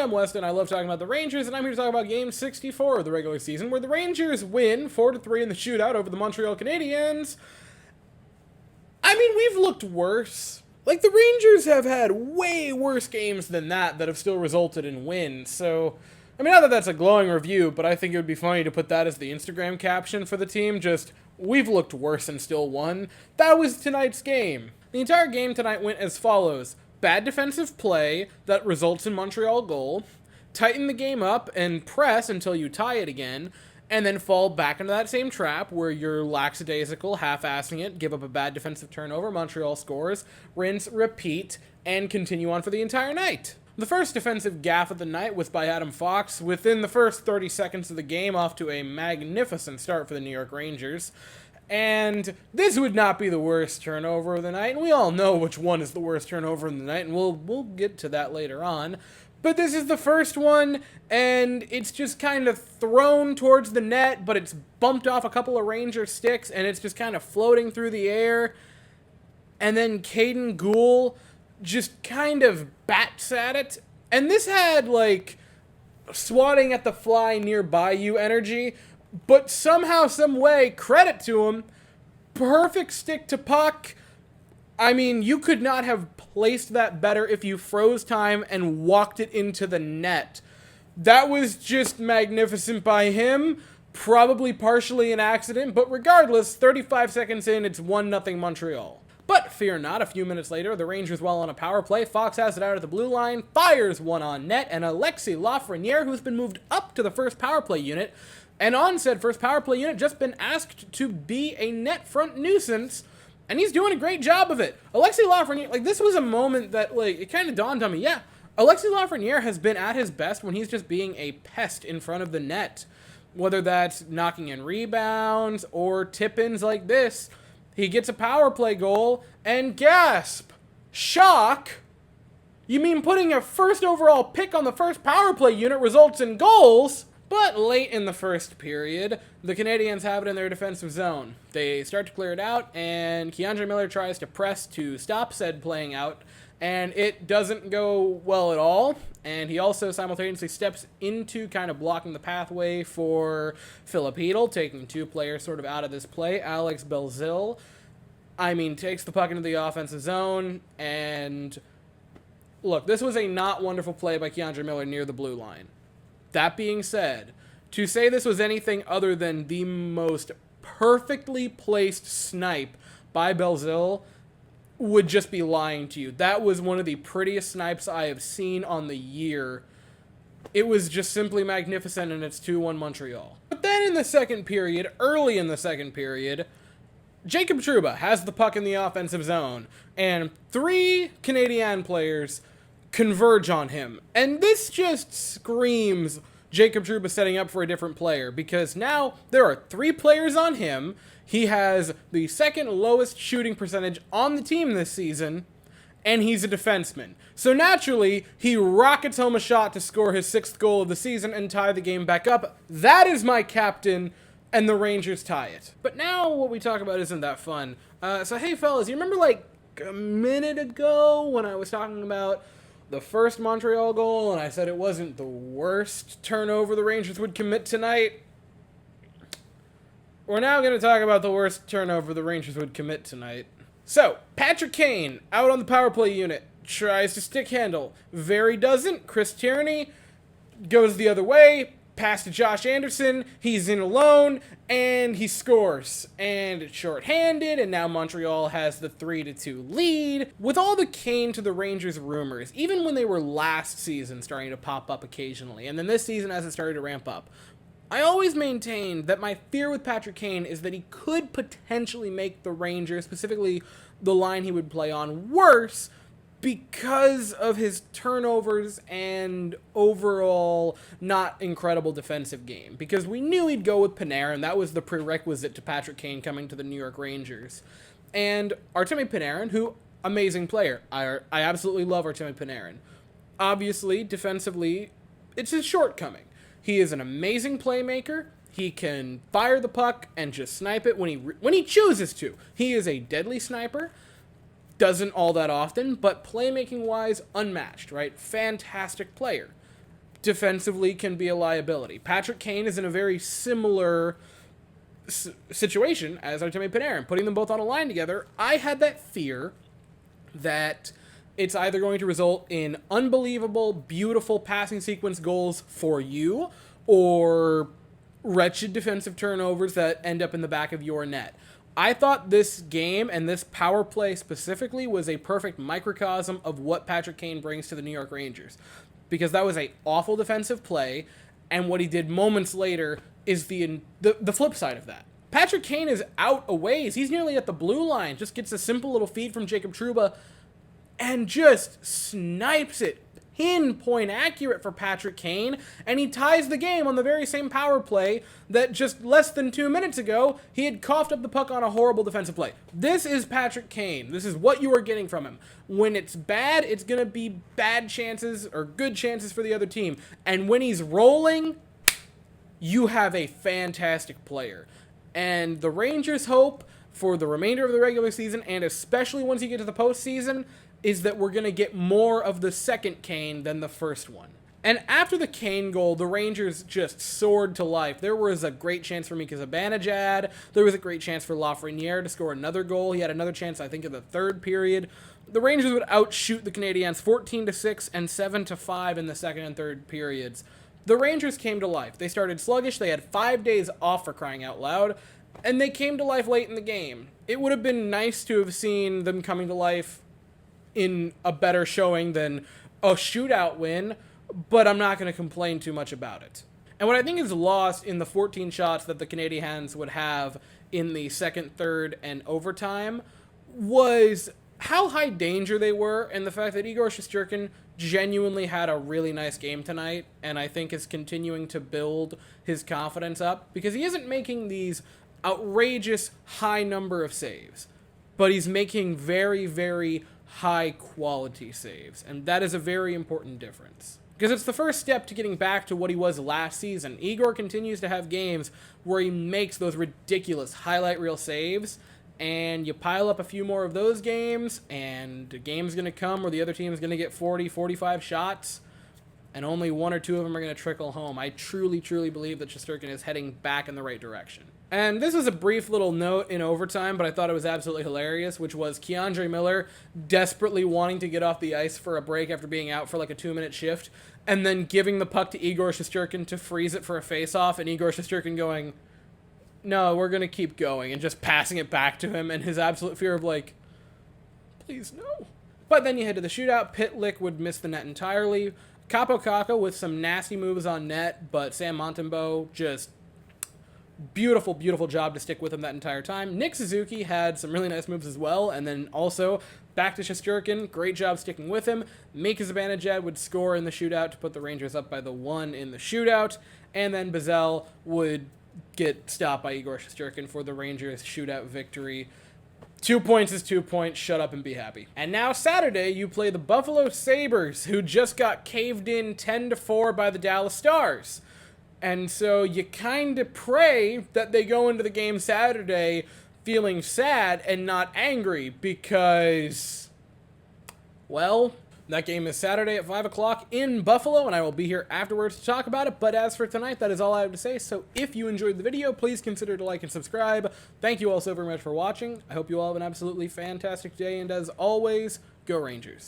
I'm Weston. I love talking about the Rangers, and I'm here to talk about Game 64 of the regular season, where the Rangers win 4-3 in the shootout over the Montreal Canadiens. I mean, we've looked worse. Like, the Rangers have had way worse games than that have still resulted in wins, so... I mean, not that that's a glowing review, but I think it would be funny to put that as the Instagram caption for the team, just, we've looked worse and still won. That was tonight's game. The entire game tonight went as follows. Bad defensive play that results in Montreal goal, tighten the game up and press until you tie it again, and then fall back into that same trap where you're lackadaisical, half-assing it, give up a bad defensive turnover, Montreal scores, rinse, repeat, and continue on for the entire night. The first defensive gaffe of the night was by Adam Fox, within the first 30 seconds of the game, off to a magnificent start for the New York Rangers. And this would not be the worst turnover of the night, and we all know which one is the worst turnover of the night, and we'll get to that later on. But this is the first one, and it's just kind of thrown towards the net, but it's bumped off a couple of Ranger sticks, and it's just kind of floating through the air. And then Caden Gould just kind of bats at it. And this had, like, swatting at the fly nearby you energy, but somehow, some way, credit to him, perfect stick to puck. I mean, you could not have placed that better if you froze time and walked it into the net. That was just magnificent by him, probably partially an accident, but regardless, 35 seconds in, it's 1-0 Montreal. But fear not, a few minutes later, the Rangers well on a power play. Fox has it out at the blue line, fires one on net, and Alexis Lafreniere, who's been moved up to the first power play unit, and on said first power play unit, just been asked to be a net front nuisance, and he's doing a great job of it. Alexis Lafreniere, like, this was a moment that, like, it kind of dawned on me, yeah, Alexis Lafreniere has been at his best when he's just being a pest in front of the net. Whether that's knocking in rebounds or tip-ins like this, he gets a power play goal, and gasp! Shock! You mean putting a first overall pick on the first power play unit results in goals? But late in the first period, the Canadiens have it in their defensive zone. They start to clear it out, and K'Andre Miller tries to press to stop said playing out, and it doesn't go well at all. And he also simultaneously steps into kind of blocking the pathway for Filip Chytil, taking two players sort of out of this play. Alex Belzile, takes the puck into the offensive zone, and look, this was a not wonderful play by K'Andre Miller near the blue line. That being said, to say this was anything other than the most perfectly placed snipe by Belzile would just be lying to you. That was one of the prettiest snipes I have seen on the year. It was just simply magnificent, and it's 2-1 Montreal. But then in the second period, early in the second period, Jacob Trouba has the puck in the offensive zone, and three Canadian players converge on him. And this just screams Jacob Trouba setting up for a different player, because now there are three players on him. He has the second lowest shooting percentage on the team this season, and he's a defenseman. So naturally, he rockets home a shot to score his sixth goal of the season and tie the game back up. That is my captain, and the Rangers tie it. But now what we talk about isn't that fun. So hey fellas, you remember like a minute ago when I was talking about the first Montreal goal, and I said it wasn't the worst turnover the Rangers would commit tonight? We're now going to talk about the worst turnover the Rangers would commit tonight. So, Patrick Kane, out on the power play unit, tries to stick handle. Very doesn't. Chris Tierney goes the other way, pass to Josh Anderson, he's in alone, and he scores. And it's shorthanded, and now Montreal has the 3-2 lead. With all the Kane to the Rangers rumors, even when they were last season starting to pop up occasionally, and then this season as it started to ramp up, I always maintained that my fear with Patrick Kane is that he could potentially make the Rangers, specifically the line he would play on, worse because of his turnovers and overall not incredible defensive game. Because we knew he'd go with Panarin. That was the prerequisite to Patrick Kane coming to the New York Rangers. And Artemi Panarin, who, amazing player. I absolutely love Artemi Panarin. Obviously, defensively, it's his shortcoming. He is an amazing playmaker. He can fire the puck and just snipe it when he chooses to. He is a deadly sniper. Doesn't all that often, but playmaking-wise, unmatched, right? Fantastic player. defensively can be a liability. Patrick Kane is in a very similar situation as Artemi Panarin. Putting them both on a line together, I had that fear that it's either going to result in unbelievable, beautiful passing sequence goals for you, or wretched defensive turnovers that end up in the back of your net. I thought this game and this power play specifically was a perfect microcosm of what Patrick Kane brings to the New York Rangers, because that was an awful defensive play, and what he did moments later is the flip side of that. Patrick Kane is out a ways. He's nearly at the blue line, just gets a simple little feed from Jacob Trouba, and just snipes it. Pinpoint accurate for Patrick Kane, and he ties the game on the very same power play that just less than 2 minutes ago, he had coughed up the puck on a horrible defensive play. This is Patrick Kane. This is what you are getting from him. When it's bad, it's going to be bad chances or good chances for the other team. And when he's rolling, you have a fantastic player. And the Rangers' hope for the remainder of the regular season, and especially once you get to the postseason, is that we're going to get more of the second Kane than the first one. And after the Kane goal, the Rangers just soared to life. There was a great chance for Mika Zibanejad. There was a great chance for Lafreniere to score another goal. He had another chance, I think, in the third period. The Rangers would outshoot the Canadiens 14-6 and 7-5 in the second and third periods. The Rangers came to life. They started sluggish. They had 5 days off, for crying out loud, and they came to life late in the game. It would have been nice to have seen them coming to life in a better showing than a shootout win, but I'm not going to complain too much about it. And what I think is lost in the 14 shots that the Canadiens would have in the second, third, and overtime was how high danger they were, and the fact that Igor Shesterkin genuinely had a really nice game tonight, and I think is continuing to build his confidence up, because he isn't making these outrageous high number of saves, but he's making very, very high quality saves, and that is a very important difference, because it's the first step to getting back to what he was last season. Igor continues to have games where he makes those ridiculous highlight reel saves, and you pile up a few more of those games, and a game's going to come where the other team is going to get 40, 45 shots, and only 1 or 2 of them are going to trickle home. I truly, truly believe that Shesterkin is heading back in the right direction. And this was a brief little note in overtime, but I thought it was absolutely hilarious, which was Keandre Miller desperately wanting to get off the ice for a break after being out for like a 2-minute shift, and then giving the puck to Igor Shesterkin to freeze it for a face-off, and Igor Shesterkin going, no, we're going to keep going, and just passing it back to him, and his absolute fear of like, please no. But then you head to the shootout. Pitlick would miss the net entirely. Capo Caco with some nasty moves on net, but Sam Montembeault just beautiful, beautiful job to stick with him that entire time. Nick Suzuki had some really nice moves as well, and then also back to Shesterkin. Great job sticking with him. Mika Zibanejad would score in the shootout to put the Rangers up by the 1 in the shootout, and then Bazel would get stopped by Igor Shesterkin for the Rangers shootout victory. 2 points is 2 points. Shut up and be happy. And now Saturday, you play the Buffalo Sabres, who just got caved in 10-4 by the Dallas Stars. And so you kind of pray that they go into the game Saturday feeling sad and not angry, because, well, that game is Saturday at 5 o'clock in Buffalo, and I will be here afterwards to talk about it. But as for tonight, that is all I have to say. So if you enjoyed the video, please consider to like and subscribe. Thank you all so very much for watching. I hope you all have an absolutely fantastic day, and as always, go Rangers.